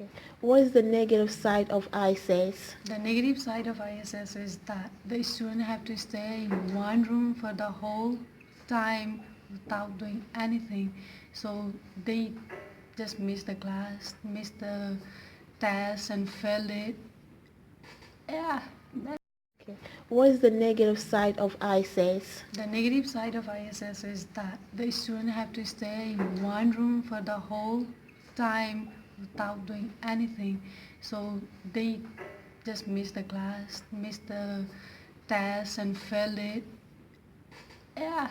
Okay. What is the negative side of ISIS? The negative side of ISS is that the student have to stay in one room for the whole time without doing anything. So they just miss the class, miss the test and fail it. Yeah. Okay. What is the negative side of ISIS? The negative side of ISS is that the student have to stay in one room for the whole time without doing anything. So they just miss the class, miss the test and fail it. Yeah.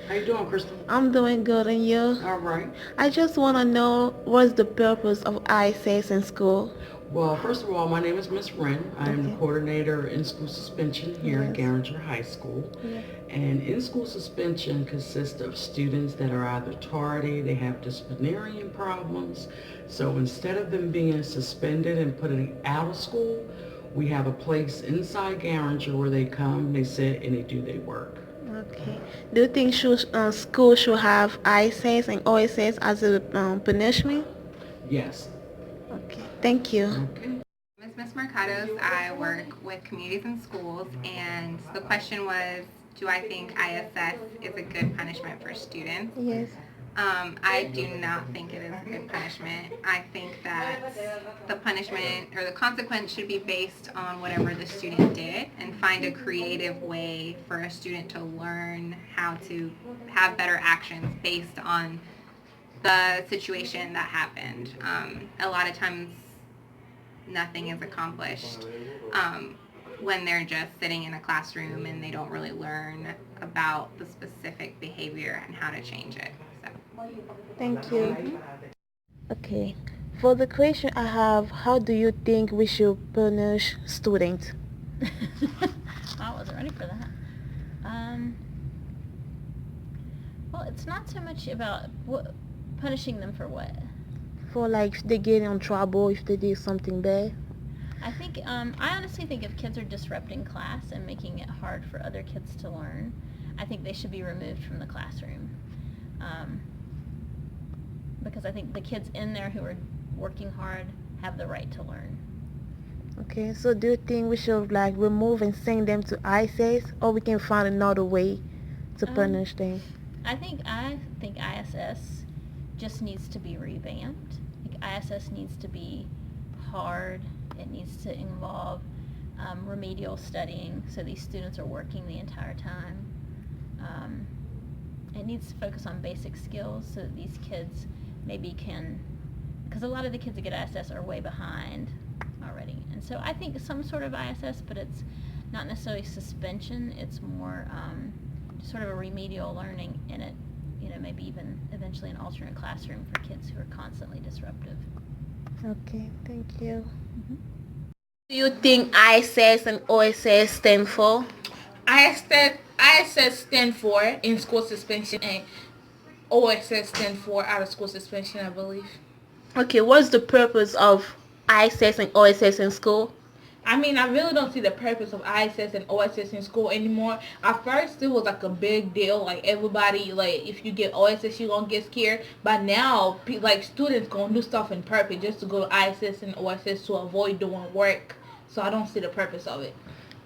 How you doing, Crystal? I'm doing good, and you? All right. I just want to know what's the purpose of ISIS in school? Well, first of all, my name is Miss Wren. I am the Okay. coordinator in school suspension here at Yes. Garinger High School. Yes. And in-school suspension consists of students that are either tardy, they have disciplinary problems. So instead of them being suspended and put out of school, we have a place inside Garinger where they come, they sit, and they do their work. Okay. Do you think school should have ISIS and OSS as a punishment? Yes. Okay. Thank you. Okay. Miss Mercados. I work with communities and schools, and the question was, do I think ISS is a good punishment for students? Yes. I do not think it is a good punishment. I think that the punishment or the consequence should be based on whatever the student did and find a creative way for a student to learn how to have better actions based on the situation that happened. A lot of times nothing is accomplished when they're just sitting in a classroom and they don't really learn about the specific behavior and how to change it. So. Thank you. Okay. For the question I have, how do you think we should punish students? I wasn't ready for that. Well, it's not so much about punishing them for what. For like if they get in trouble, if they did something bad? I think, I honestly think if kids are disrupting class and making it hard for other kids to learn, I think they should be removed from the classroom. Because I think the kids in there who are working hard have the right to learn. Okay, so do you think we should like remove and send them to ISIS, or we can find another way to punish them? I think ISS just needs to be revamped. I think ISS needs to be hard. It needs to involve remedial studying, so these students are working the entire time. It needs to focus on basic skills so that these kids maybe can, because a lot of the kids that get ISS are way behind already. And so I think some sort of ISS, but it's not necessarily suspension. It's more sort of a remedial learning in it, maybe even eventually an alternate classroom for kids who are constantly disruptive. Okay, thank you. Mm-hmm. Do you think ISS and OSS stand for? ISS stand for in school suspension and OSS stand for out of school suspension, I believe. Okay, what's the purpose of ISS and OSS in school? I mean, I really don't see the purpose of ISS and OSS in school anymore. At first, it was like a big deal. Like, everybody, like, if you get OSS, you're going to get scared. But now, like, students going to do stuff in purpose just to go to ISS and OSS to avoid doing work. So I don't see the purpose of it.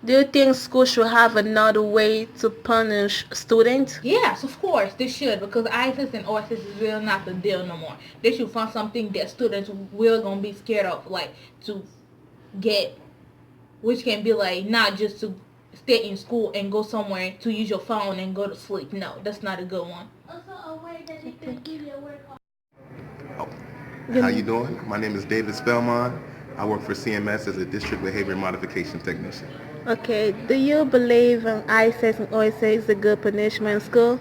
Do you think school should have another way to punish students? Yes, of course, they should, because ISS and OSS is really not the deal no more. They should find something that students really going to be scared of, like, to get, which can be, like, not just to stay in school and go somewhere to use your phone and go to sleep. No, that's not a good one. Also, a way that they could give your work on. How you doing? My name is David Spellman. I work for CMS as a district behavior modification technician. Okay, do you believe ISS and OSS is a good punishment in school?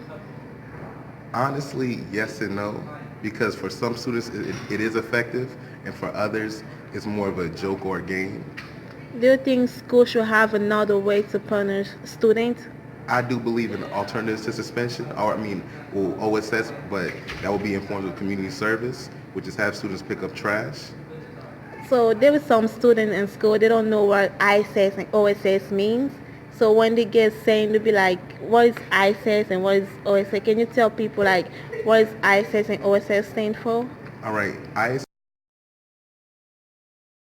Honestly, yes and no, because for some students it is effective, and for others it's more of a joke or a game. Do you think school should have another way to punish students? I do believe in alternatives to suspension, OSS, but that will be in forms of community service, which is have students pick up trash. So there is some students in school, they don't know what ISS and OSS means. So when they get saying, they'll be like, what is ISS and what is OSS? Can you tell people like what is ISS and OSS stand for? All right, ISS